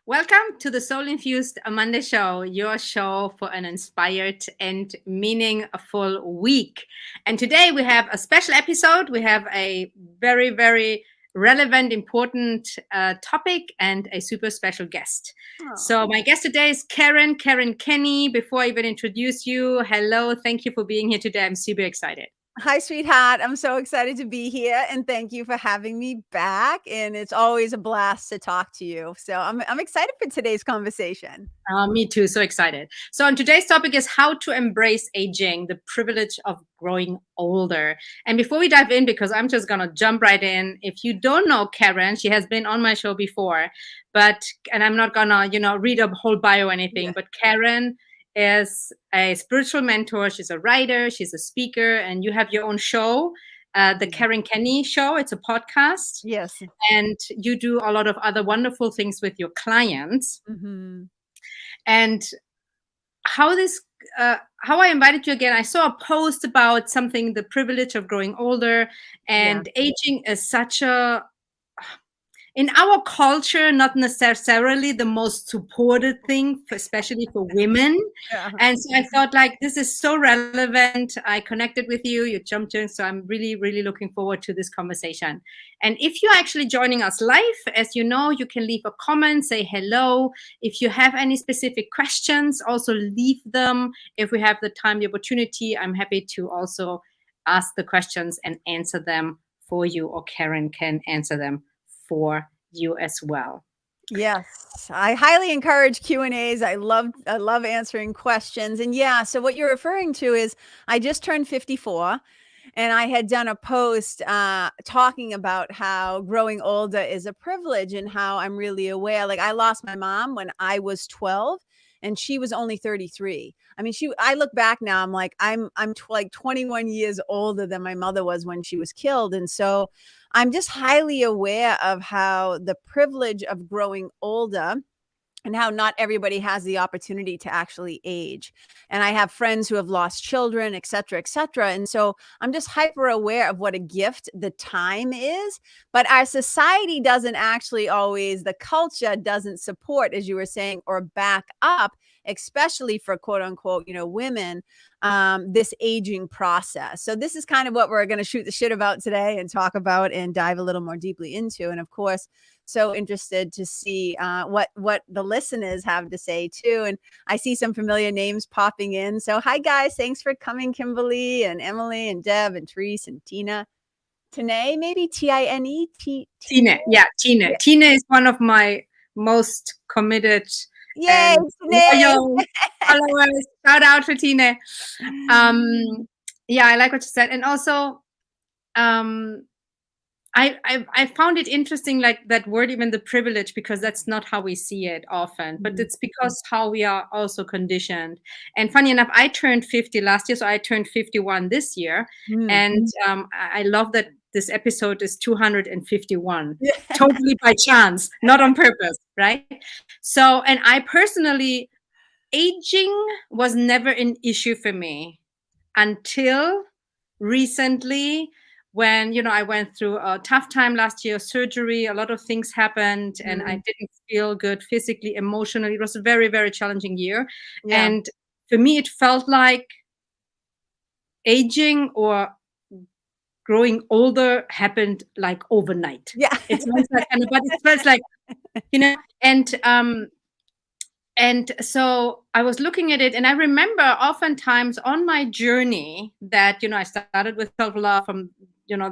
Welcome to the Soul Infused Monday Show, your show for an inspired and meaningful week. And today we have a special episode. We have a very, very relevant, important topic and a super special guest. So my guest today is Karen Kenney. Before I even introduce you, hello, thank you for being here today. I'm super excited. Hi, sweetheart. I'm so excited to be here, and thank you for having me back. And it's always a blast to talk to you. So I'm excited for today's conversation. Me too. So excited. So, on today's topic is how to embrace aging, the privilege of growing older. And before we dive in, because I'm just gonna jump right in. If you don't know Karen, she has been on my show before, and I'm not gonna, read a whole bio or anything. Yeah. But Karen is a spiritual mentor. She's a writer. She's a speaker, and you have your own show. The Karen Kenney Show. It's a podcast. Yes. And you do a lot of other wonderful things with your clients. Mm-hmm. And how I invited you again, I saw a post about something, the privilege of growing older, and aging is such a, in our culture, not necessarily the most supported thing, especially for women. Yeah. And so I thought, like, this is so relevant. I connected with you, you jumped in. So I'm really, really looking forward to this conversation. And if you're actually joining us live, as you know, you can leave a comment, say hello. If you have any specific questions, also leave them. If we have the time, the opportunity, I'm happy to also ask the questions and answer them for you, or Karen can answer them for you as well. Yes, I highly encourage Q&As. I love answering questions. And so what you're referring to is I just turned 54, and I had done a post talking about how growing older is a privilege and how I'm really aware. Like, I lost my mom when I was 12 and she was only 33. I mean, I look back now, I'm like, I'm like 21 years older than my mother was when she was killed. And so I'm just highly aware of how the privilege of growing older and how not everybody has the opportunity to actually age. And I have friends who have lost children, et cetera, et cetera. And so I'm just hyper aware of what a gift the time is. But our society doesn't actually always, the culture doesn't support, as you were saying, or back up, especially for quote unquote, women, this aging process. So this is kind of what we're going to shoot the shit about today and talk about and dive a little more deeply into. And of course, so interested to see what the listeners have to say too. And I see some familiar names popping in. So hi guys, thanks for coming, Kimberly and Emily and Deb and Therese and Tina. Tine, maybe Tine? Tina. Yeah, Tina. Yeah. Tina is one of my most committed loyal followers. Shout out for Tina. Yeah, I like what you said. And also, I found it interesting, like that word, even the privilege, because that's not how we see it often, but it's because how we are also conditioned. And funny enough, I turned 50 last year, so I turned 51 this year. And I love that this episode is 251, totally by chance, not on purpose, right? So, and I personally, aging was never an issue for me until recently, when I went through a tough time last year, surgery, a lot of things happened, and I didn't feel good physically, emotionally. It was a very, very challenging year. And for me, it felt like aging or growing older happened like overnight. It sounds like, but it felt like, and so I was looking at it, and I remember oftentimes on my journey that, I started with self-love from,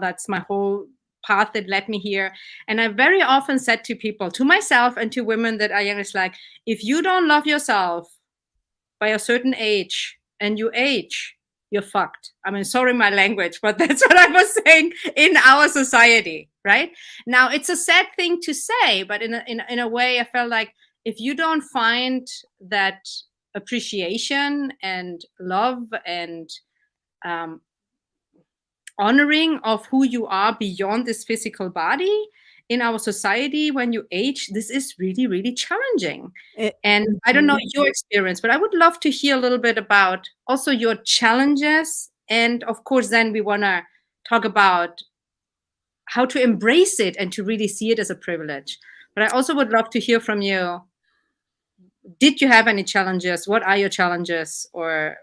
that's my whole path that led me here. And I very often said to people, to myself and to women that are young, it's like, if you don't love yourself by a certain age and you age, you're fucked. I mean, sorry, my language, but that's what I was saying in our society, right? Now, it's a sad thing to say, but in a way, I felt like, if you don't find that appreciation and love and honoring of who you are beyond this physical body in our society, when you age, this is really, really challenging. And I don't know your experience, but I would love to hear a little bit about also your challenges. And of course, then we want to talk about how to embrace it and to really see it as a privilege. But I also would love to hear from you. did you have any challenges? What are your challenges, or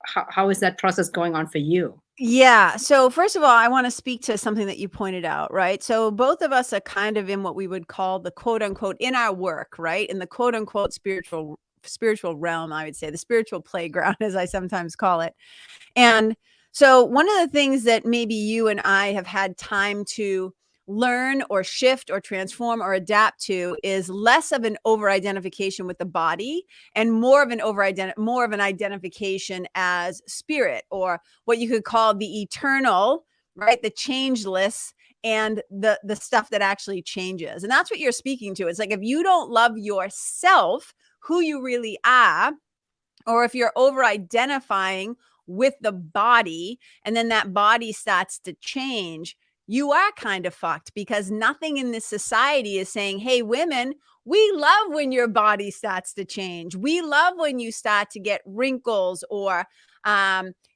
how is that process going on for you? Yeah. So first of all, I want to speak to something that you pointed out, right? So both of us are kind of in what we would call the quote unquote in our work, right? In the quote unquote spiritual realm, I would say, the spiritual playground, as I sometimes call it. And so one of the things that maybe you and I have had time to learn or shift or transform or adapt to is less of an over identification with the body and more of an identification as spirit, or what you could call the eternal, right? The changeless, and the stuff that actually changes. And that's what you're speaking to. It's like, if you don't love yourself, who you really are, or if you're over identifying with the body and then that body starts to change, you are kind of fucked, because nothing in this society is saying, hey, women, we love when your body starts to change. We love when you start to get wrinkles, or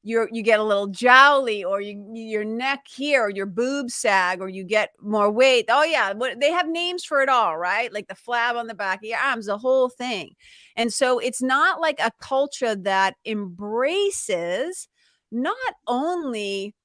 you get a little jowly, or your neck here, or your boobs sag, or you get more weight. Oh yeah, they have names for it all, right? Like the flab on the back of your arms, the whole thing. And so it's not like a culture that embraces not only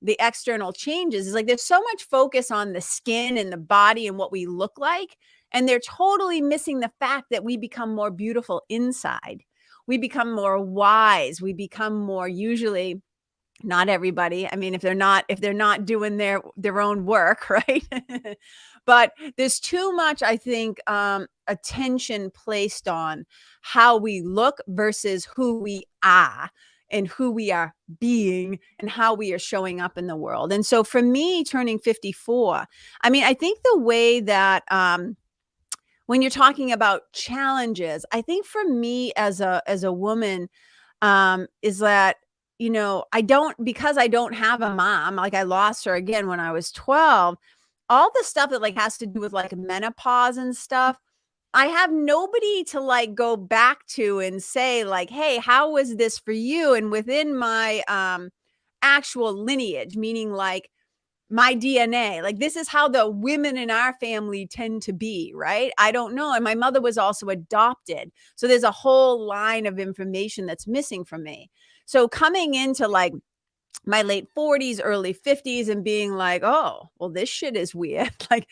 the external changes. It's like there's so much focus on the skin and the body and what we look like, and they're totally missing the fact that we become more beautiful inside. We become more wise. We become more, usually, not everybody. I mean, if they're not doing their own work, right? But there's too much, I think, attention placed on how we look versus who we are and who we are being and how we are showing up in the world. And so for me, turning 54, I mean, I think the way that when you're talking about challenges, I think for me as a woman, is that, because I don't have a mom, like I lost her again when I was 12, all the stuff that like has to do with like menopause and stuff, I have nobody to like go back to and say like, hey, how was this for you? And within my actual lineage, meaning like my DNA, like this is how the women in our family tend to be, right? I don't know. And my mother was also adopted. So there's a whole line of information that's missing from me. So coming into like my late 40s, early 50s, and being like, oh, well, this shit is weird. Like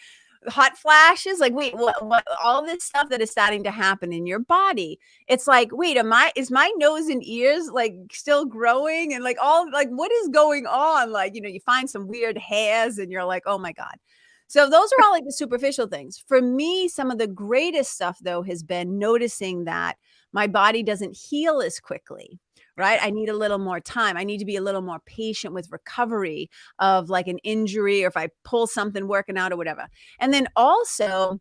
hot flashes, like, wait, what, all this stuff that is starting to happen in your body. It's like, wait, is my nose and ears like still growing? And like, all like, what is going on? Like, you find some weird hairs and you're like, oh my God. So those are all like the superficial things. For me, some of the greatest stuff though has been noticing that my body doesn't heal as quickly. Right. I need a little more time. I need to be a little more patient with recovery of like an injury, or if I pull something working out or whatever. And then also,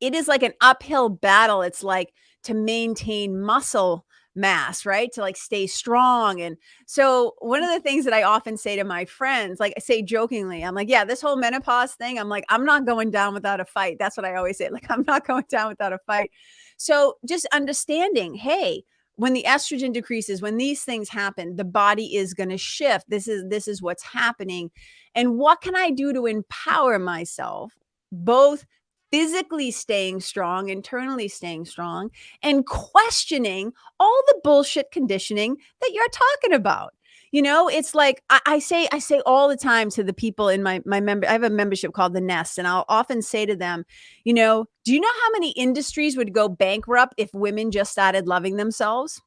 it is like an uphill battle. It's like to maintain muscle mass, right? To like stay strong. And so one of the things that I often say to my friends, like I say jokingly, I'm like, yeah, this whole menopause thing, I'm like, I'm not going down without a fight. That's what I always say. Like, I'm not going down without a fight. So just understanding, hey, when the estrogen decreases, when these things happen, the body is going to shift. This is what's happening. And what can I do to empower myself, both physically staying strong, internally staying strong, and questioning all the bullshit conditioning that you're talking about? It's like I say all the time to the people in my member. I have a membership called The Nest, and I'll often say to them, do you know how many industries would go bankrupt if women just started loving themselves?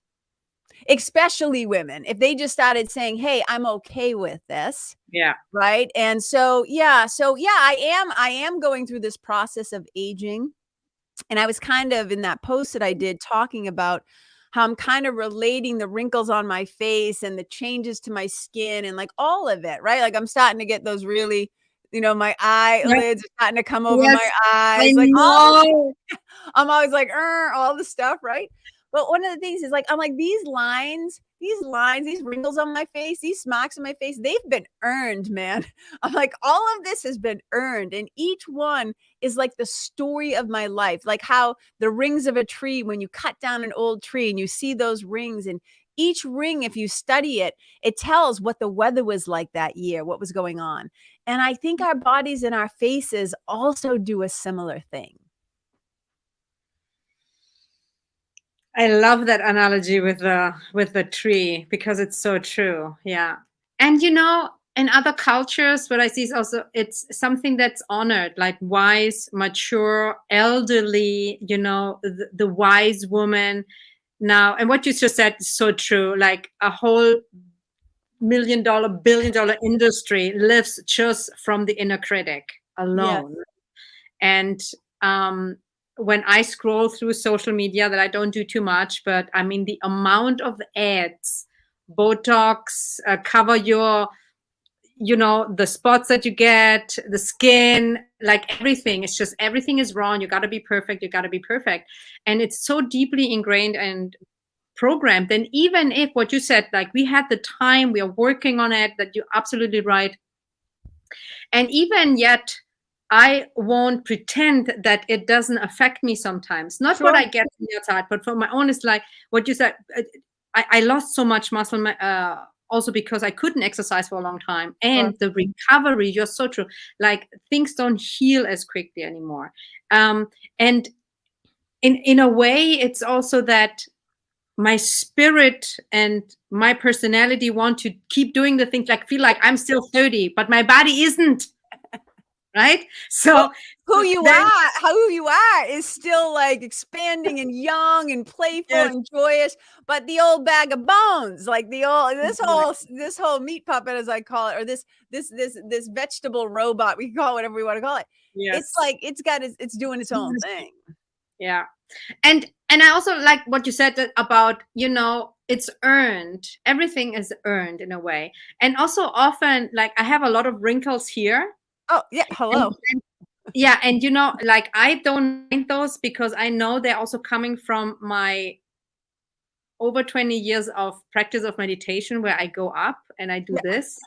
Especially women, if they just started saying, hey, I'm okay with this. Yeah. Right. And so I am going through this process of aging. And I was kind of in that post that I did talking about how I'm kind of relating the wrinkles on my face and the changes to my skin and like all of it, right? Like I'm starting to get those really, my eyelids are starting to come over Yes, my I eyes, like know. I'm always like, all the stuff, right? But one of the things is like, I'm like, these wrinkles on my face, these marks on my face, they've been earned, man. I'm like, all of this has been earned. And each one is like the story of my life, like how the rings of a tree, when you cut down an old tree and you see those rings, and each ring, if you study it, it tells what the weather was like that year, what was going on. And I think our bodies and our faces also do a similar thing. I love that analogy with the tree because it's so true. Yeah. And in other cultures, what I see is also it's something that's honored, like wise, mature, elderly, the wise woman now. And what you just said is so true. Like a whole $1 million, $1 billion industry lives just from the inner critic Yes. alone. And when I scroll through social media, that I don't do too much, but I mean, the amount of ads, Botox, cover your, the spots that you get, the skin, like everything. It's just everything is wrong. You got to be perfect. You got to be perfect. And it's so deeply ingrained and programmed. And even if what you said, like we had the time, we are working on it, that you're absolutely right. And even yet, I won't pretend that it doesn't affect me sometimes. Not what Sure. I get from the outside, but for my own, it's like what you said. I lost so much muscle also because I couldn't exercise for a long time. Sure. And the recovery, you're so true. Like things don't heal as quickly anymore. And in a way, it's also that my spirit and my personality want to keep doing the things, like feel like I'm still 30, but my body isn't. Right? So Who you then, are, who you are is still like expanding and young and playful yes, and joyous, but the old bag of bones, like exactly. this whole meat puppet, as I call it, or this vegetable robot, we can call it whatever we want to call it. It's Yes. like it's doing its own thing. Yeah. And I also like what you said about, it's earned. Everything is earned in a way. And also often, like I have a lot of wrinkles here. Oh yeah, And, hello. and yeah, and like I don't mind those because I know they're also coming from my over 20 years of practice of meditation where I go up and I do this.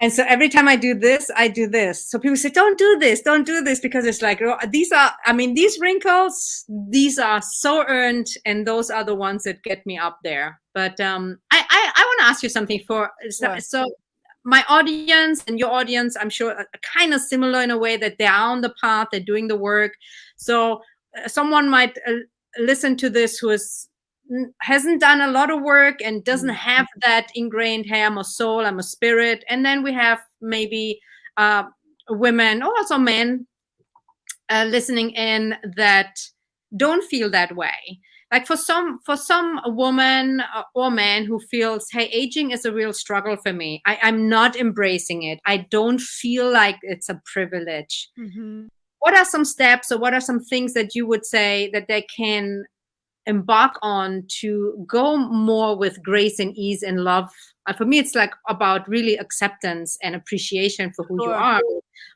And so every time I do this, I do this. So people say, don't do this, because it's like, these wrinkles, these are so earned, and those are the ones that get me up there. But I want to ask you something Sure. so my audience and your audience, I'm sure, are kind of similar in a way that they're on the path, they're doing the work. So someone might listen to this who hasn't done a lot of work and doesn't have that ingrained, hey, I'm a soul, I'm a spirit. And then we have maybe women or also men listening in that don't feel that way. Like for some woman or man who feels, hey, aging is a real struggle for me, I'm not embracing it, I don't feel like it's a privilege. Mm-hmm. What are some steps, or what are some things that you would say that they can embark on to go more with grace and ease and love? For me, it's like about really acceptance and appreciation for who you Sure. are. Of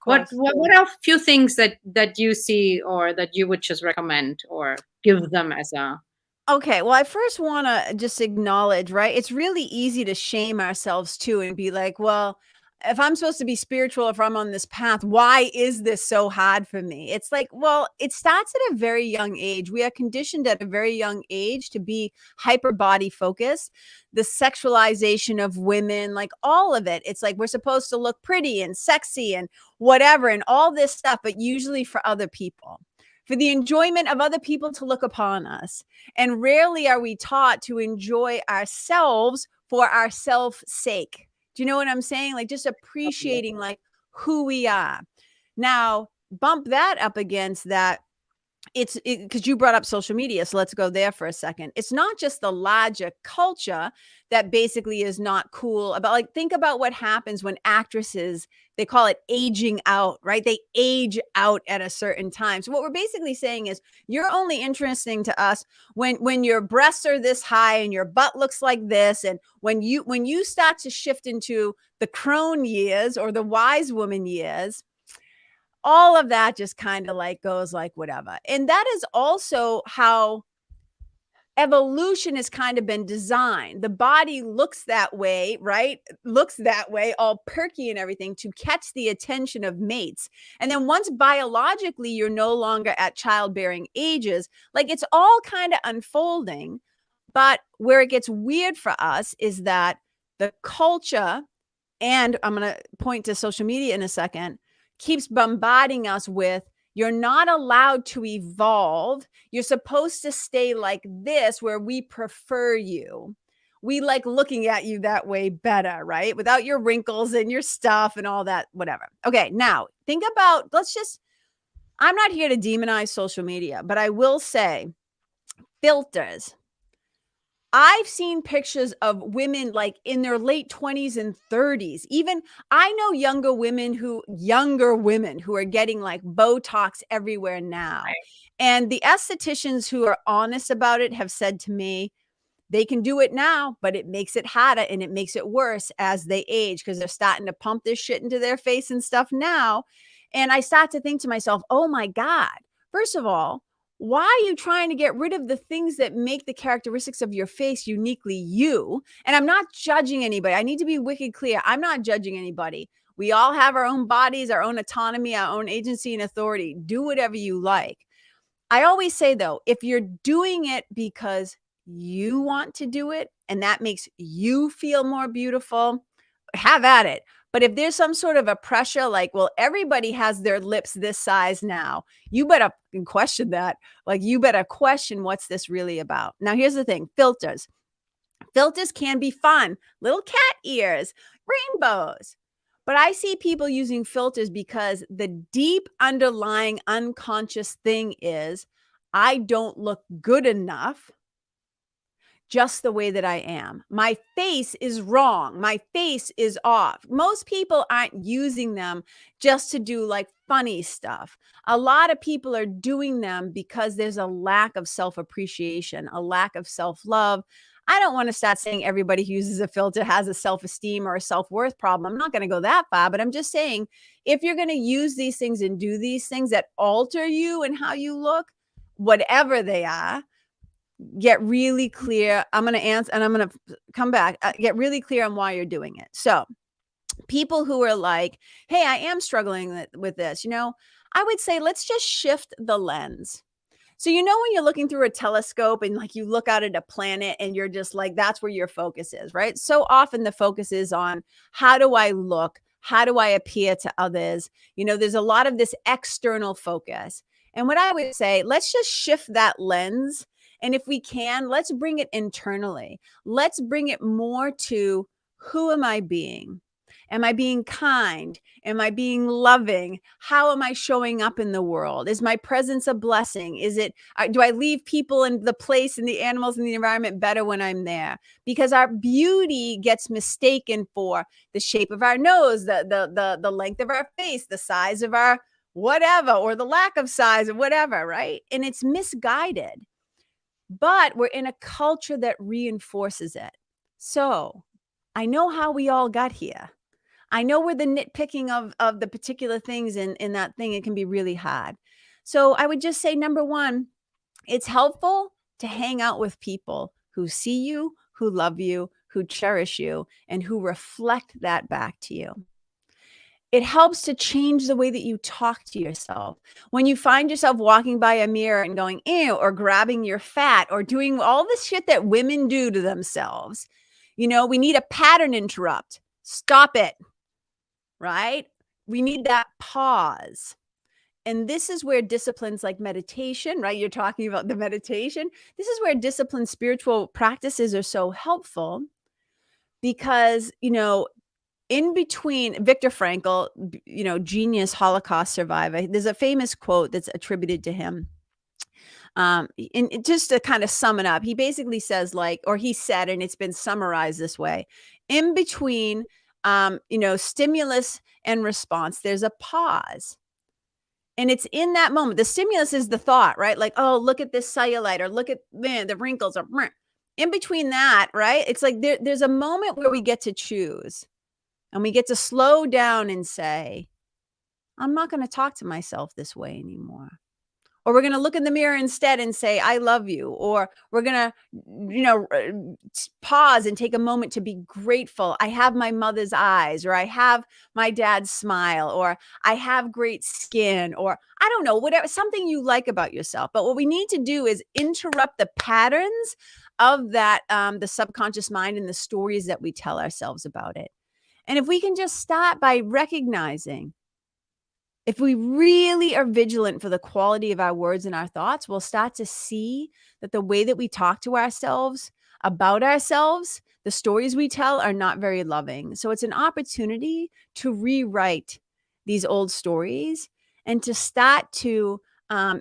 What course. what are a few things that you see, or that you would just recommend or give them as a Okay, well, I first want to just acknowledge, right? It's really easy to shame ourselves too and be like, well, if I'm supposed to be spiritual, if I'm on this path, why is this so hard for me? It's like, well, it starts at a very young age. We are conditioned at a very young age to be hyper body focused, the sexualization of women, like all of it. It's like we're supposed to look pretty and sexy and whatever and all this stuff, but usually for other people, for the enjoyment of other people to look upon us. And rarely are we taught to enjoy ourselves for our self sake. Do you know what I'm saying? Like just appreciating like who we are. Now, bump that up against that. It's because you brought up social media. So let's go there for a second. It's not just the larger culture that basically is not cool about, like, think about what happens when actresses, they call it aging out, right? They age out at a certain time. So what we're basically saying is you're only interesting to us when your breasts are this high and your butt looks like this. And when you start to shift into the crone years or the wise woman years, all of that just kind of like goes like whatever. And that is also how evolution has kind of been designed. The body looks that way, right? Looks that way, all perky and everything, to catch the attention of mates. And then once biologically you're no longer at childbearing ages, like it's all kind of unfolding. But where it gets weird for us is that the culture, and I'm going to point to social media in a second, keeps bombarding us with You're not allowed to evolve. You're supposed to stay like this, where we prefer you. We like looking at you that way better, right? Without your wrinkles and your stuff and all that, whatever. Okay, now think about, I'm not here to demonize social media, but I will say filters. I've seen pictures of women like in their late 20s and 30s. Even I know younger women who are getting like Botox everywhere now. And the estheticians who are honest about it have said to me, they can do it now, but it makes it harder and it makes it worse as they age, because they're starting to pump this shit into their face and stuff now. And I start to think to myself, oh my God, first of all, why are you trying to get rid of the things that make the characteristics of your face uniquely you? And I'm not judging anybody. I need to be wicked clear. I'm not judging anybody. We all have our own bodies, our own autonomy, our own agency and authority. Do whatever you like. I always say, though, if you're doing it because you want to do it and that makes you feel more beautiful, have at it. But if there's some sort of a pressure, like, well, everybody has their lips this size now, you better question that. Like, you better question, what's this really about? Now, here's the thing. Filters can be fun. Little cat ears, rainbows. But I see people using filters because the deep underlying unconscious thing is, I don't look good enough just the way that I am. My face is wrong. My face is off. Most people aren't using them just to do like funny stuff. A lot of people are doing them because there's a lack of self-appreciation, a lack of self-love. I don't want to start saying everybody who uses a filter has a self-esteem or a self-worth problem. I'm not going to go that far, but I'm just saying, if you're going to use these things and do these things that alter you and how you look, whatever they are, get really clear. I'm going to answer and I'm going to come back. Get really clear on why you're doing it. So people who are like, hey, I am struggling with this, I would say, let's just shift the lens. So, when you're looking through a telescope and like you look out at a planet and you're just like, that's where your focus is, right? So often the focus is on, how do I look? How do I appear to others? There's a lot of this external focus. And what I would say, let's just shift that lens. And if we can, let's bring it internally. Let's bring it more to, who am I being? Am I being kind? Am I being loving? How am I showing up in the world? Is my presence a blessing? Do I leave people and the place and the animals and the environment better when I'm there? Because our beauty gets mistaken for the shape of our nose, the length of our face, the size of our whatever, or the lack of size or whatever, right? And it's misguided. But we're in a culture that reinforces it. So I know how we all got here. I know where the nitpicking of the particular things in that thing, it can be really hard. So I would just say, number one, it's helpful to hang out with people who see you, who love you, who cherish you, and who reflect that back to you. It helps to change the way that you talk to yourself. When you find yourself walking by a mirror and going, ew, or grabbing your fat, or doing all the shit that women do to themselves, we need a pattern interrupt. Stop it, right? We need that pause. And this is where disciplines like meditation, right? You're talking about the meditation. This is where disciplined spiritual practices are so helpful, because, in between Viktor Frankl, genius Holocaust survivor, there's a famous quote that's attributed to him. And just to kind of sum it up, he basically says, or he said, and it's been summarized this way: in between, stimulus and response, there's a pause. And it's in that moment. The stimulus is the thought, right? Like, oh, look at this cellulite, or look at the wrinkles, or in between that, right? It's like there's a moment where we get to choose. And we get to slow down and say, I'm not going to talk to myself this way anymore. Or we're going to look in the mirror instead and say, I love you. Or we're going to, pause and take a moment to be grateful. I have my mother's eyes, or I have my dad's smile, or I have great skin, or I don't know, whatever, something you like about yourself. But what we need to do is interrupt the patterns of that, the subconscious mind, and the stories that we tell ourselves about it. And if we can just start by recognizing, If we really are vigilant for the quality of our words and our thoughts, we'll start to see that the way that we talk to ourselves, about ourselves, the stories we tell are not very loving. So it's an opportunity to rewrite these old stories and to start to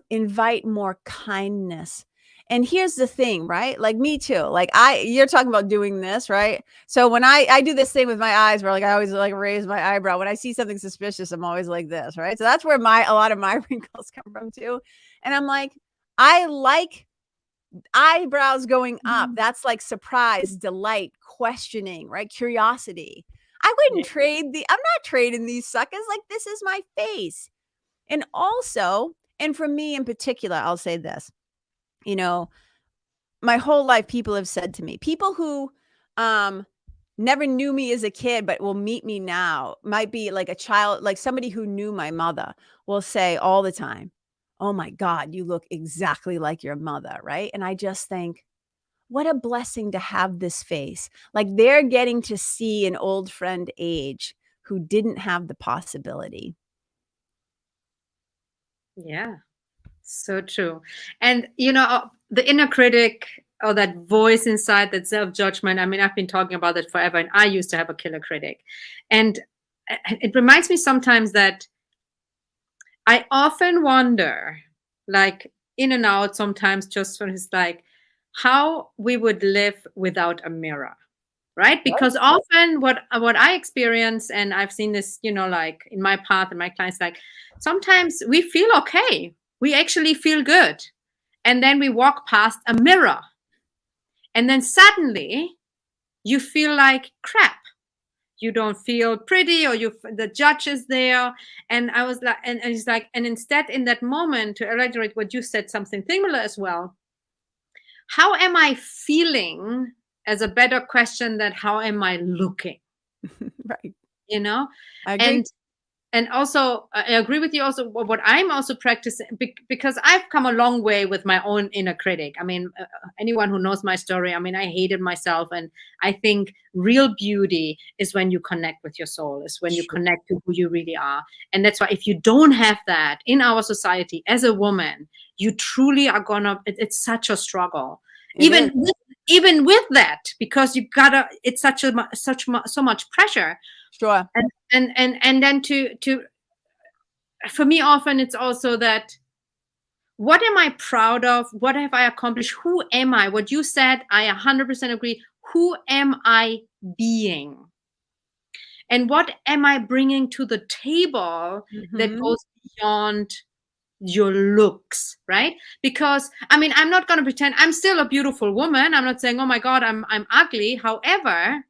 invite more kindness. And here's the thing, right? Like me too. Like you're talking about doing this, right? So when I do this thing with my eyes where like I always like raise my eyebrow. When I see something suspicious, I'm always like this, right? So that's where a lot of my wrinkles come from too. And I'm like, I like eyebrows going up. That's like surprise, delight, questioning, right? Curiosity. I wouldn't I'm not trading these suckers. Like, this is my face. And also, and for me in particular, I'll say this, you know, my whole life, people have said to me, people who never knew me as a kid, but will meet me now, might be like a child, like somebody who knew my mother will say all the time, "Oh my God, you look exactly like your mother," right? And I just think, what a blessing to have this face. Like they're getting to see an old friend age who didn't have the possibility. Yeah, so true. And the inner critic, or that voice inside, that self-judgment, I mean, I've been talking about it forever, and I used to have a killer critic. And it reminds me sometimes that I often wonder, like in and out sometimes, just when it's like, how we would live without a mirror, right? Because often what I experience, and I've seen this, like in my path and my clients, like sometimes we feel okay, we actually feel good, and then we walk past a mirror, and then suddenly you feel like crap. You don't feel pretty, or the judge is there. And I was like, and he's like, and instead in that moment, to elaborate what you said, something similar as well, how am I feeling, as a better question, that how am I looking? Right. I agree. And also, I agree with you also, what I'm also practicing, because I've come a long way with my own inner critic. I mean, anyone who knows my story, I mean, I hated myself. And I think real beauty is when you connect with your soul, is when you connect to who you really are. And that's why if you don't have that in our society as a woman, you truly are it's such a struggle. Even with that, because it's so much pressure. Sure. And then for me, often it's also that, what am I proud of? What have I accomplished? Who am I? What you said, I 100% agree. Who am I being? And what am I bringing to the table that goes beyond your looks, right? Because I mean, I'm not going to pretend I'm still a beautiful woman. I'm not saying, oh my God, I'm ugly. However,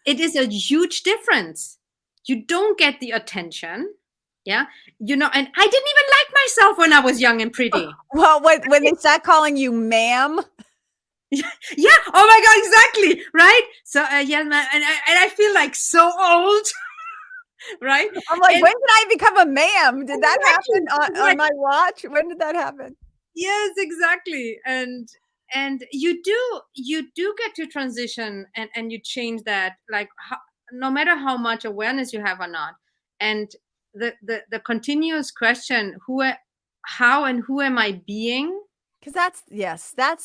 it is a huge difference. You don't get the attention. Yeah. And I didn't even like myself when I was young and pretty. Well, when they start calling you ma'am. Yeah. Oh my God. Exactly. Right. So, yeah, and I feel like so old. Right. I'm like, when did I become a ma'am? Did that happen on my watch? When did that happen? Yes, exactly. And you do get to transition, and you change that, like no matter how much awareness you have or not. And the continuous question, how and who am I being? Because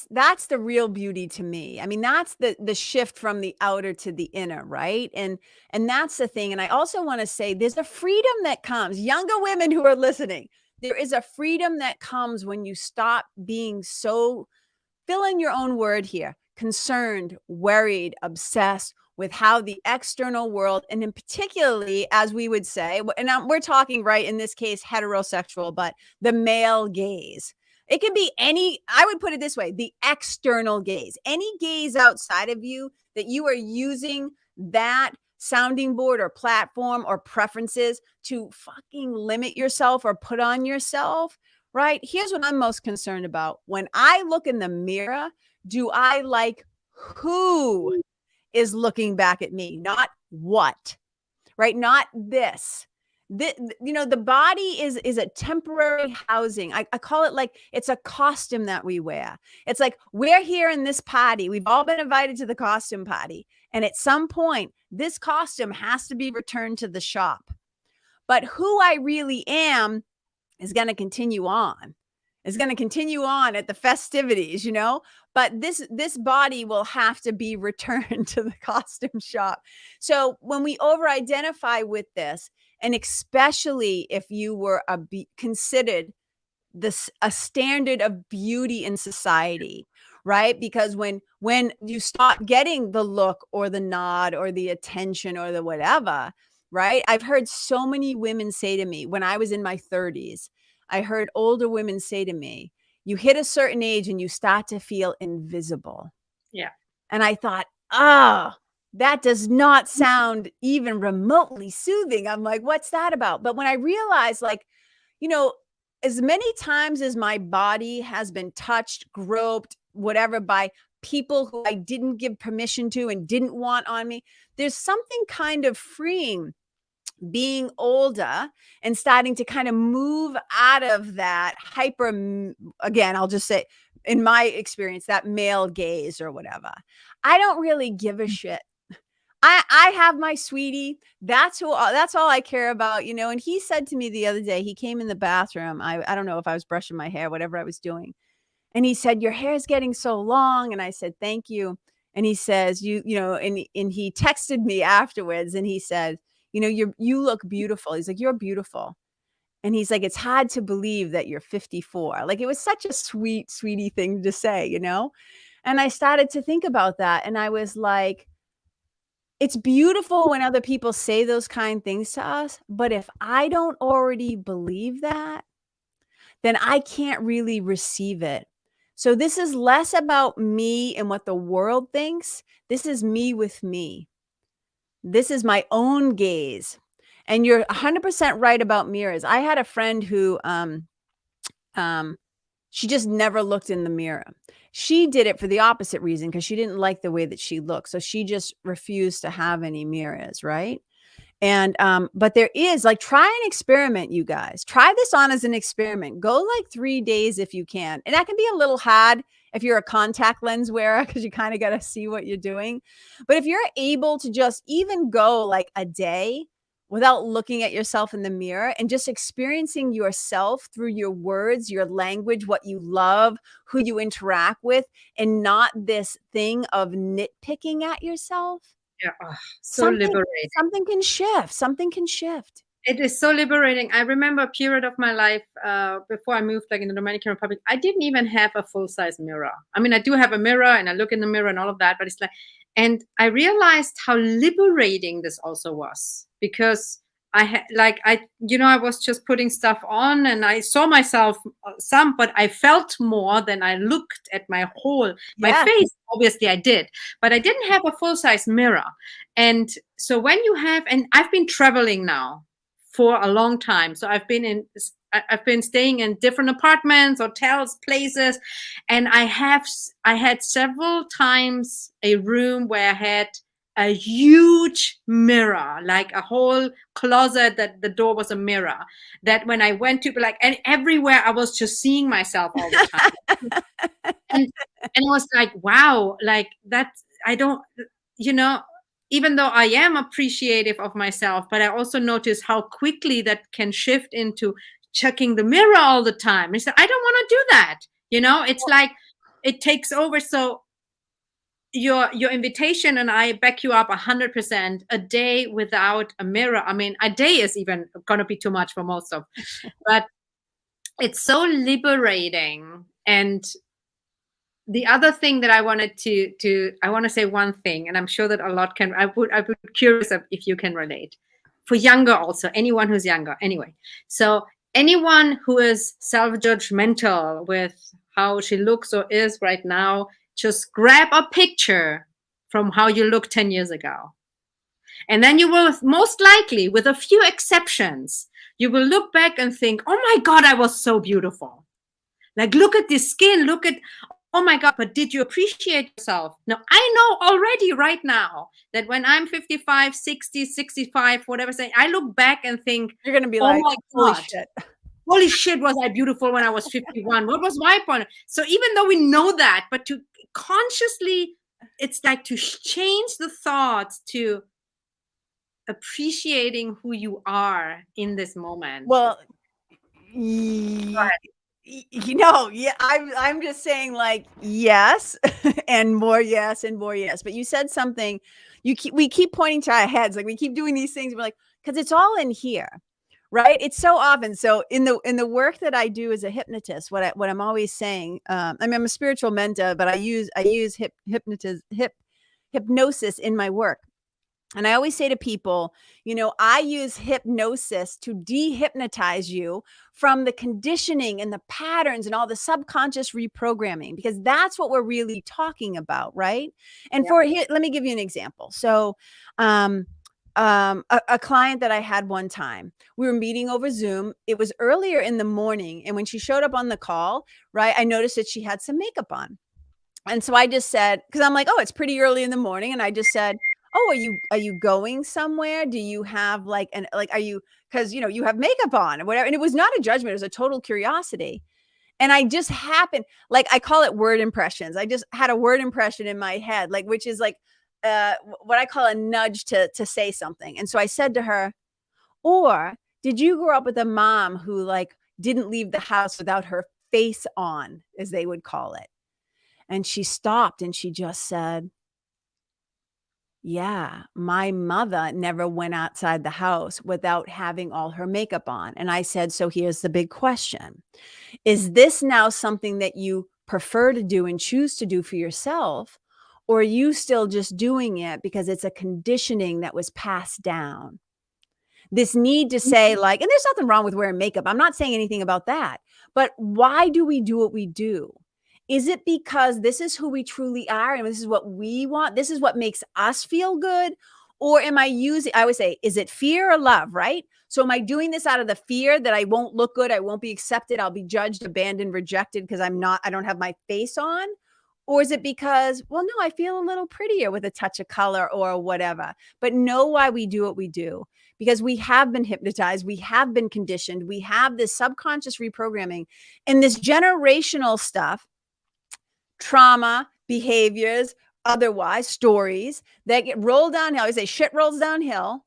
that's the real beauty to me. I mean, that's the shift from the outer to the inner, right? And that's the thing. And I also want to say there's a freedom that comes, younger women who are listening. There is a freedom that comes when you stop being so, fill in your own word here, concerned, worried, obsessed with how the external world, and in particularly, as we would say, and we're talking, right, in this case, heterosexual, but the male gaze. It can be I would put it this way, the external gaze, any gaze outside of you that you are using that sounding board or platform or preferences to fucking limit yourself or put on yourself, right? Here's what I'm most concerned about. When I look in the mirror, do I like who is looking back at me, not what, right? Not this. The body is a temporary housing. I call it like it's a costume that we wear. It's like we're here in this party. We've all been invited to the costume party. And at some point, this costume has to be returned to the shop. But who I really am is going to continue on. Is going to continue on at the festivities, you know, but this body will have to be returned to the costume shop. So when we over identify with this, and especially if you were considered a standard of beauty in society, right? Because when you stop getting the look or the nod or the attention or the whatever, right? I've heard so many women say to me when I was in my 30s, I heard older women say to me, you hit a certain age and you start to feel invisible. Yeah. And I thought, oh, that does not sound even remotely soothing. I'm like, what's that about? But when I realized, like, you know, as many times as my body has been touched, groped, whatever, by people who I didn't give permission to and didn't want on me, there's something kind of freeing being older and starting to kind of move out of that again, I'll just say, in my experience, that male gaze or whatever. I don't really give a shit. I have my sweetie. That's all I care about, you know. And he said to me the other day, he came in the bathroom. I don't know if I was brushing my hair, whatever I was doing. And he said, your hair is getting so long. And I said, thank you. And he says, you know, and he texted me afterwards and he said, you know, you look beautiful. He's like, you're beautiful. And he's like, it's hard to believe that you're 54. Like, it was such a sweetie thing to say, you know? And I started to think about that. And I was like, it's beautiful when other people say those kind things to us. But if I don't already believe that, then I can't really receive it. So this is less about me and what the world thinks. This is me with me. This is my own gaze. And you're 100% right about mirrors. I had a friend who she just never looked in the mirror. She did it for the opposite reason, because she didn't like the way that she looked. So she just refused to have any mirrors, right? And but there is, like, try an experiment, you guys. Try this on as an experiment. Go like 3 days if you can. And that can be a little hard if you're a contact lens wearer, because you kind of got to see what you're doing. But if you're able to just even go like a day without looking at yourself in the mirror and just experiencing yourself through your words, your language, what you love, who you interact with, and not this thing of nitpicking at yourself. Yeah. Oh, so liberating. Something can shift. Something can shift. It is so liberating. I remember a period of my life before I moved, like, in the Dominican Republic, I didn't even have a full-size mirror. I mean, I do have a mirror and I look in the mirror and all of that, but it's like, and I realized how liberating this also was, because I was just putting stuff on and I saw myself some, but I felt more than I looked at my face. Obviously I did, but I didn't have a full-size mirror. And so when you have, and I've been traveling now for a long time. So I've been staying in different apartments, hotels, places, and I had several times a room where I had a huge mirror, like a whole closet that the door was a mirror, that when I went to, like, and everywhere I was just seeing myself all the time. and it was like, wow, like that, I don't, you know, even though I am appreciative of myself, but I also notice how quickly that can shift into checking the mirror all the time. It's like, I don't want to do that. You know, it's like it takes over. So your invitation, and I back you up 100%, a day without a mirror. I mean, a day is even going to be too much for most of, but it's so liberating. And the other thing that I wanted I want to say one thing, and I'm sure that a lot can, I would be curious if you can relate. For younger also, anyone who's younger. Anyway, so anyone who is self-judgmental with how she looks or is right now, just grab a picture from how you looked 10 years ago. And then you will most likely, with a few exceptions, you will look back and think, oh my God, I was so beautiful. Like, look at this skin, look at, oh my God, but did you appreciate yourself? No, I know already right now that when I'm 55, 60, 65, whatever, I look back and think, you're going to be oh like, my holy God, shit. Holy shit, was I beautiful when I was 51? What was my point? So even though we know that, but to consciously it's like to change the thoughts to appreciating who you are in this moment. Well, Go ahead. yeah, I'm just saying like yes and more yes and more yes. But you said something. We keep pointing to our heads, like we keep doing these things. We're like, because it's all in here, right? It's so often. So in the work that I do as a hypnotist, what I'm always saying, I mean, I'm a spiritual mentor, but I use hypnosis in my work. And I always say to people, I use hypnosis to dehypnotize you from the conditioning and the patterns and all the subconscious reprogramming, because that's what we're really talking about, right? And Yeah. let me give you an example. So, a client that I had one time, we were meeting over Zoom. It was earlier in the morning. And when she showed up on the call, right, I noticed that she had some makeup on. And so I just said, because I'm like, oh, it's pretty early in the morning. And I just said, oh, are you going somewhere? Do you have are you, because you have makeup on or whatever. And it was not a judgment, it was a total curiosity. And I just happened, like, I call it word impressions. I just had a word impression in my head, like, which is like what I call a nudge to say something. And so I said to her, or did you grow up with a mom who like didn't leave the house without her face on, as they would call it? And she stopped and she just said, yeah, my mother never went outside the house without having all her makeup on. And I said, so here's the big question. Is this now something that you prefer to do and choose to do for yourself? Or are you still just doing it because it's a conditioning that was passed down? This need to say like, and there's nothing wrong with wearing makeup. I'm not saying anything about that. But why do we do what we do? Is it because this is who we truly are and this is what we want? This is what makes us feel good? Or am I always say, is it fear or love, right? So am I doing this out of the fear that I won't look good, I won't be accepted, I'll be judged, abandoned, rejected because I don't have my face on? Or is it because, well, no, I feel a little prettier with a touch of color or whatever? But know why we do what we do, because we have been hypnotized, we have been conditioned, we have this subconscious reprogramming and this generational stuff, trauma, behaviors, otherwise stories that get rolled downhill. I say shit rolls downhill.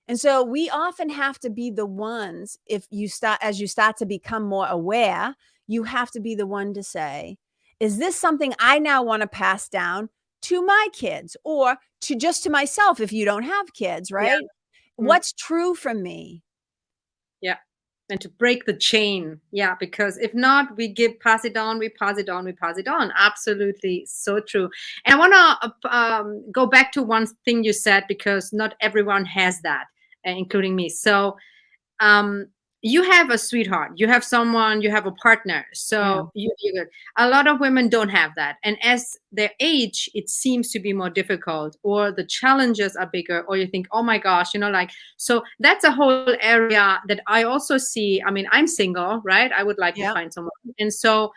And so we often have to be the ones, as you start to become more aware, you have to be the one to say, is this something I now want to pass down to my kids or to myself if you don't have kids, right? Yeah. What's true for me? Yeah. And to break the chain. Yeah. Because if not, pass it on, we pass it on, we pass it on. Absolutely. So true. And I want to go back to one thing you said, because not everyone has that, including me. So, you have a sweetheart, you have someone, you have a partner. Yeah. So you're good. A lot of women don't have that. And as they age, it seems to be more difficult, or the challenges are bigger, or you think, oh my gosh, so that's a whole area that I also see. I mean, I'm single, right? I would like to Yeah. find someone. And so,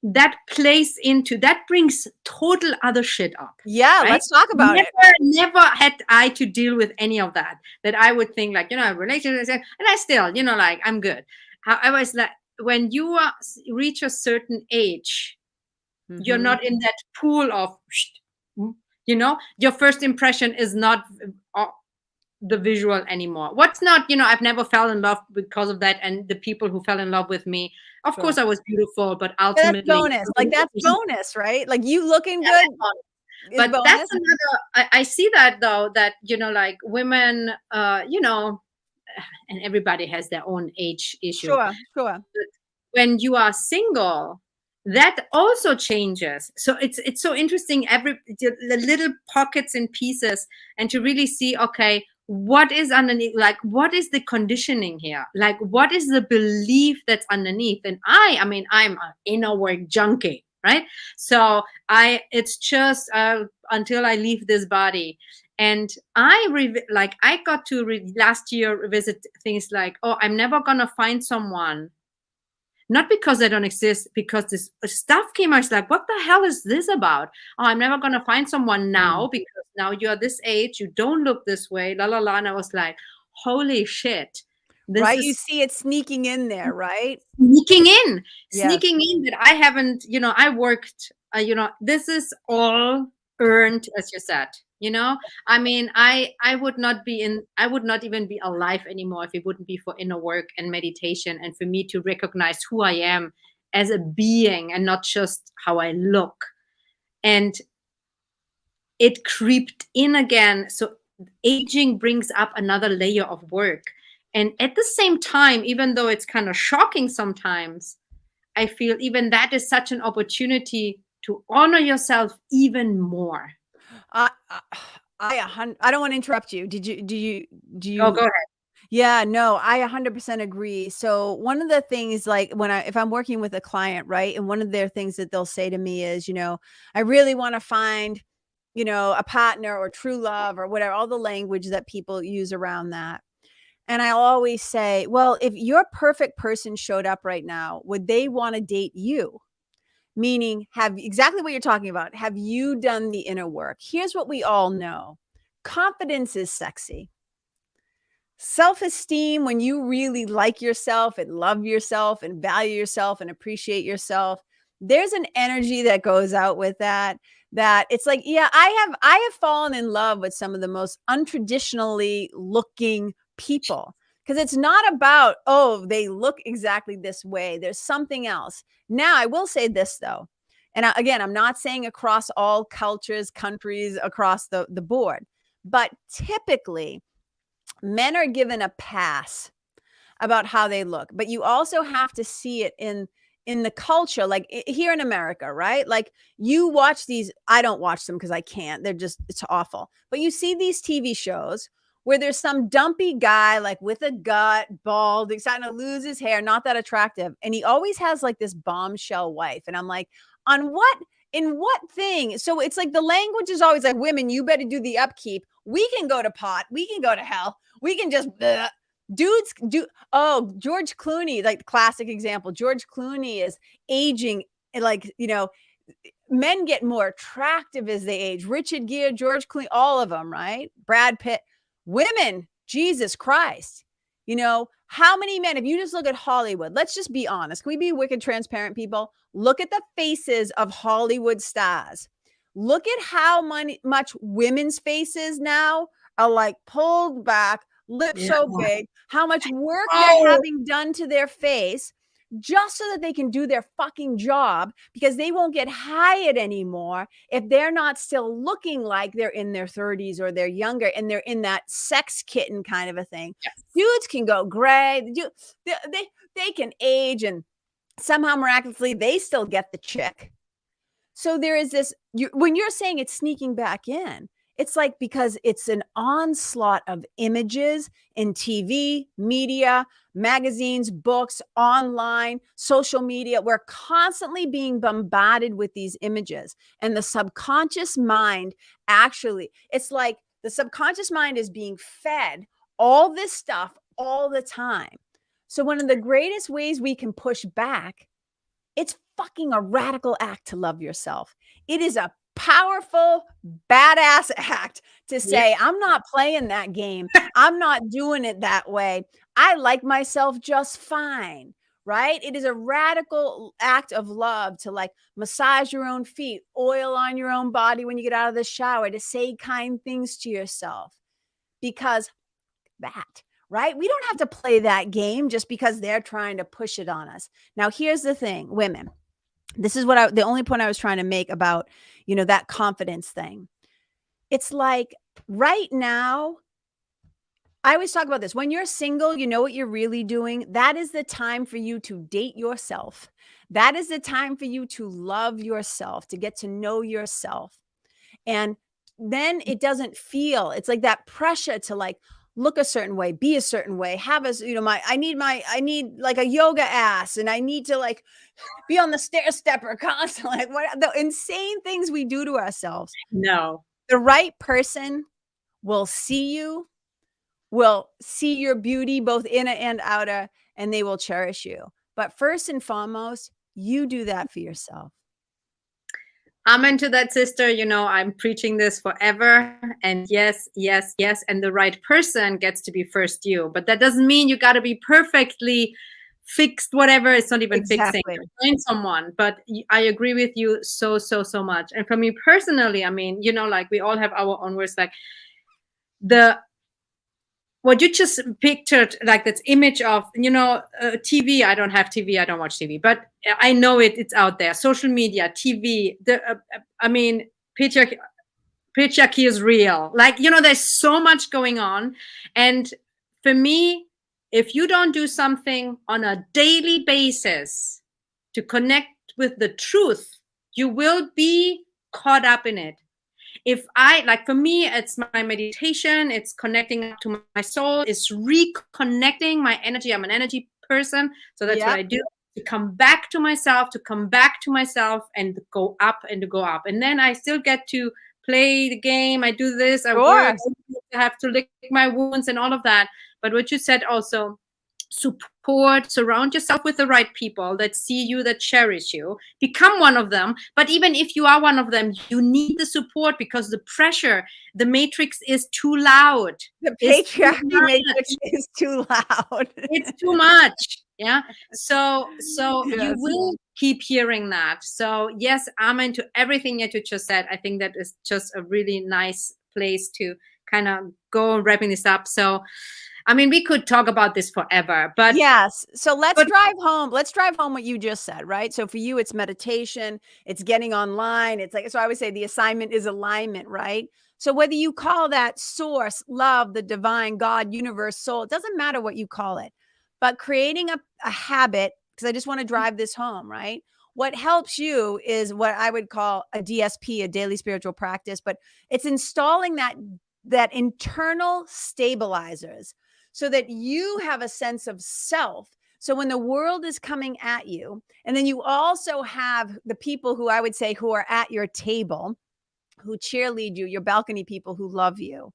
that brings total other shit up. Yeah. Right? Let's talk about it. Never had I to deal with any of that I would think like, relationships, and I still, like, I'm good. However, it's like when you reach a certain age, you're not in that pool of, your first impression is not the visual anymore. What's not, I've never fell in love because of that. And the people who fell in love with me, of course I was beautiful, but ultimately That's bonus. Like that's bonus, right? Like you looking good. But that's another, I see that though, that, like women, and everybody has their own age issue. Sure. But when you are single, that also changes. So it's so interesting, the little pockets and pieces, and to really see, okay, what is underneath, like what is the conditioning here, like what is the belief that's underneath. And I mean, I'm an inner work junkie, right? So it's just until I leave this body. And I got to last year revisit things like, oh, I'm never gonna find someone, not because they don't exist, because this stuff came out. It's like, what the hell is this about? Oh, I'm never gonna find someone now because now you're this age, you don't look this way, la la la. And I was like, holy shit. This Right? You is see it sneaking in there, right? sneaking in, Yes. sneaking in that I haven't, I worked, this is all earned, as you said, I mean, I would not be I would not even be alive anymore if it wouldn't be for inner work and meditation, and for me to recognize who I am as a being and not just how I look. And it creeped in again. So aging brings up another layer of work. And at the same time, even though it's kind of shocking sometimes, I feel even that is such an opportunity to honor yourself even more. I I I don't want to interrupt you. Do Oh, you go ahead. Yeah, no, I 100% agree. So one of the things like if I'm working with a client, right? And one of their things that they'll say to me is, I really want to find, a partner or true love or whatever, all the language that people use around that. And I always say, well, if your perfect person showed up right now, would they want to date you? Meaning, have exactly what you're talking about. Have you done the inner work? Here's what we all know. Confidence is sexy. Self-esteem, when you really like yourself and love yourself and value yourself and appreciate yourself, there's an energy that goes out with that, that it's like, yeah, I have fallen in love with some of the most untraditionally looking people, because it's not about, oh, they look exactly this way. There's something else. Now, I will say this though, and again, I'm not saying across all cultures, countries, across the board, but typically men are given a pass about how they look, but you also have to see it in the culture, like here in America, right? Like you watch these, I don't watch them because I can't. They're just, it's awful. But you see these TV shows where there's some dumpy guy like with a gut, bald, he's starting to lose his hair, not that attractive, and he always has like this bombshell wife, and I'm like, on what? In what thing? So it's like the language is always like, women, you better do the upkeep. We can go to pot. We can go to hell. We can just dudes do. Oh, George Clooney, like the classic example. George Clooney is aging like, men get more attractive as they age. Richard Gere, George Clooney, all of them, right? Brad Pitt. Women, Jesus Christ. How many men, if you just look at Hollywood, let's just be honest. Can we be wicked transparent, people? Look at the faces of Hollywood stars. Look at how much women's faces now are like pulled back, lips Yeah. so big, how much work they're Oh, having done to their face just so that they can do their fucking job, because they won't get hired anymore if they're not still looking like they're in their 30s or they're younger and they're in that sex kitten kind of a thing. yes. Dudes can go gray. They can age and somehow miraculously they still get the chick. So there is this, when you're saying it's sneaking back in, it's like because it's an onslaught of images in TV, media, magazines, books, online, social media. We're constantly being bombarded with these images. And the subconscious mind actually, it's like the subconscious mind is being fed all this stuff all the time. So one of the greatest ways we can push back, it's fucking a radical act to love yourself. It is a powerful, badass act to say, Yeah. I'm not playing that game. I'm not doing it that way. I like myself just fine, right? It is a radical act of love to like massage your own feet, oil on your own body when you get out of the shower, to say kind things to yourself, because that, right? We don't have to play that game just because they're trying to push it on us. Now, here's the thing, women. This is the only point I was trying to make about, that confidence thing. It's like right now, I always talk about this. When you're single, you know what you're really doing. That is the time for you to date yourself. That is the time for you to love yourself, to get to know yourself. And then it doesn't feel, it's like that pressure to like look a certain way, be a certain way, have a, I need like a yoga ass, and I need to like be on the stair stepper constantly. Like what the insane things we do to ourselves. No. The right person will see you, will see your beauty, both inner and outer, and they will cherish you. But first and foremost, you do that for yourself. I'm into that, sister. I'm preaching this forever. And yes, yes, yes. And the right person gets to be first you. But that doesn't mean you got to be perfectly fixed, whatever. It's not even fixing. Exactly. Find someone. But I agree with you so, so, so much. And for me personally, I mean, like we all have our own words, like the what you just pictured, like that image of TV. I don't have TV, I don't watch TV, but I know it's out there. Social media, TV, I mean, patriarchy is real. Like, there's so much going on. And for me, if you don't do something on a daily basis to connect with the truth, you will be caught up in it. If for me, it's my meditation, it's connecting up to my soul, it's reconnecting my energy. I'm an energy person, so that's what I do, to come back to myself, and go up and to go up. And then I still get to play the game. I do this, I work, I have to lick my wounds and all of that. But what you said also, support, surround yourself with the right people that see you, that cherish you, become one of them. But even if you are one of them, you need the support, because the pressure, the matrix is too loud. The patriarchy matrix is too loud. It's too much. Yeah. So you will keep hearing that. So yes, I'm into everything that you just said. I think that is just a really nice place to kind of go wrapping this up. So I mean, we could talk about this forever, but yes. So let's drive home. Let's drive home what you just said, right? So for you, it's meditation, it's getting online. It's like, so I would say the assignment is alignment, right? So whether you call that source, love, the divine, God, universe, soul, it doesn't matter what you call it, but creating a habit, because I just want to drive this home, right? What helps you is what I would call a DSP, a daily spiritual practice, but it's installing that internal stabilizers, so that you have a sense of self. So when the world is coming at you, and then you also have the people who I would say who are at your table, who cheerlead you, your balcony people who love you.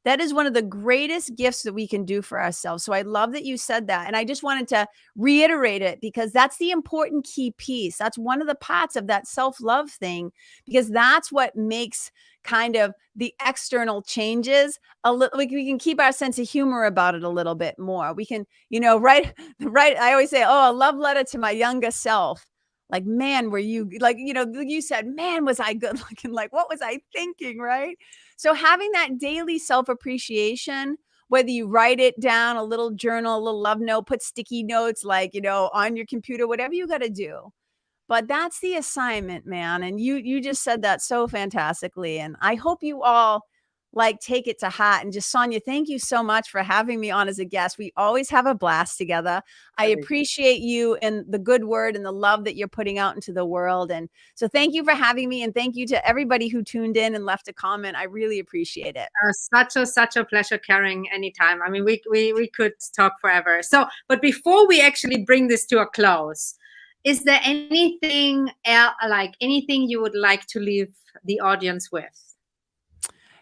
That is one of the greatest gifts that we can do for ourselves. So I love that you said that. And I just wanted to reiterate it, because that's the important key piece. That's one of the parts of that self-love thing, because that's what makes kind of the external changes a little, we can keep our sense of humor about it a little bit more. We can, right. I always say, oh, a love letter to my younger self. Like, man, were you like, you said, man, was I good looking? Like, what was I thinking? Right. So having that daily self-appreciation, whether you write it down, a little journal, a little love note, put sticky notes, like, on your computer, whatever you got to do. But that's the assignment, man. And you just said that so fantastically. And I hope you all take it to heart. And just, Sonia, thank you so much for having me on as a guest. We always have a blast together. I appreciate you and the good word and the love that you're putting out into the world. And so thank you for having me. And thank you to everybody who tuned in and left a comment. I really appreciate it. Such a pleasure, Karen, anytime. I mean, we could talk forever. So, but before we actually bring this to a close, is there anything anything you would like to leave the audience with?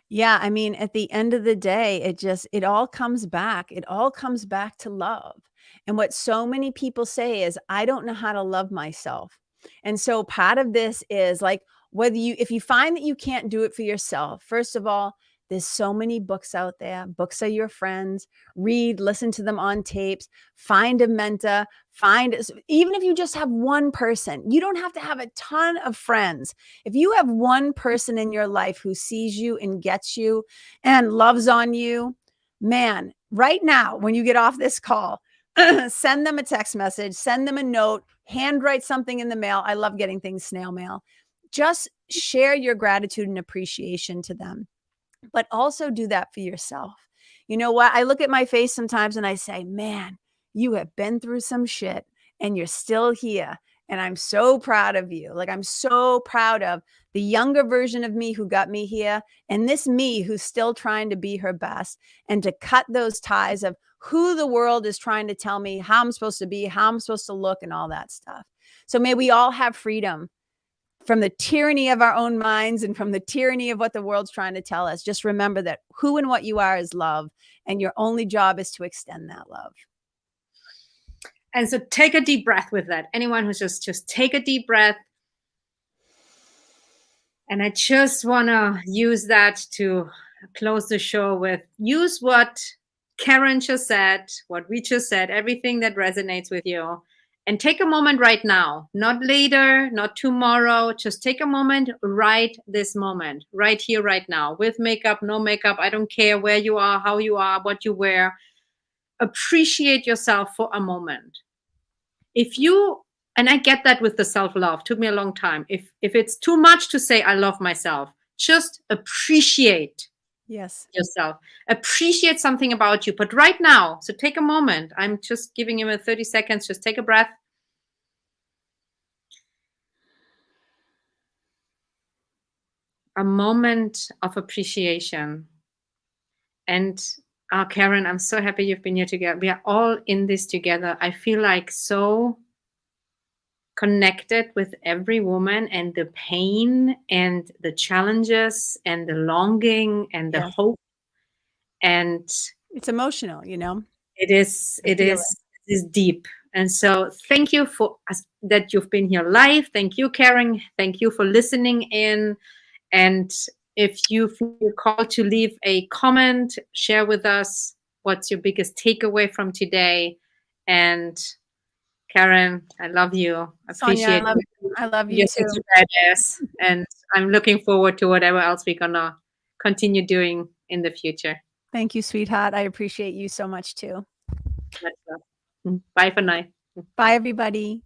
Yeah. I mean, at the end of the day, it all comes back. It all comes back to love. And what so many people say is, I don't know how to love myself. And so part of this is like, if you find that you can't do it for yourself, first of all, there's so many books out there. Books are your friends. Read, listen to them on tapes, find a mentor, even if you just have one person, you don't have to have a ton of friends. If you have one person in your life who sees you and gets you and loves on you, man, right now, when you get off this call, send them a text message, send them a note, handwrite something in the mail. I love getting things snail mail. Just share your gratitude and appreciation to them, but also do that for yourself. You know what? I look at my face sometimes and I say, man, you have been through some shit and you're still here. And I'm so proud of you. Like, I'm so proud of the younger version of me who got me here, and this me who's still trying to be her best, and to cut those ties of who the world is trying to tell me how I'm supposed to be, how I'm supposed to look, and all that stuff. So may we all have freedom from the tyranny of our own minds and from the tyranny of what the world's trying to tell us. Just remember that who and what you are is love, and your only job is to extend that love. And so take a deep breath with that. Anyone who's just take a deep breath. And I just want to use that to close the show with, use what Karen just said, what we just said, everything that resonates with you. And take a moment right now, not later, not tomorrow. Just take a moment right this moment, right here, right now, with makeup, no makeup. I don't care where you are, how you are, what you wear. Appreciate yourself for a moment. If you, and I get that with the self-love, took me a long time. If it's too much to say I love myself, just appreciate Yes. yourself. Appreciate something about you. But right now, so take a moment. I'm just giving you a 30 seconds. Just take a breath. A moment of appreciation. And Karen, I'm so happy you've been here together. We are all in this together. I feel like so connected with every woman, and the pain and the challenges and the longing and the Yes. hope. And It's emotional, you know. it is deep. And so thank you for that you've been here live. Thank you, Karen. Thank you for listening in. And if you feel called to leave a comment, share with us what's your biggest takeaway from today. And Karen, I love you. I Sonia, appreciate I love you You're too. such a badass. And I'm looking forward to whatever else we're gonna continue doing in the future. Thank you, sweetheart. I appreciate you so much too. Much love. Bye for now. Bye, everybody.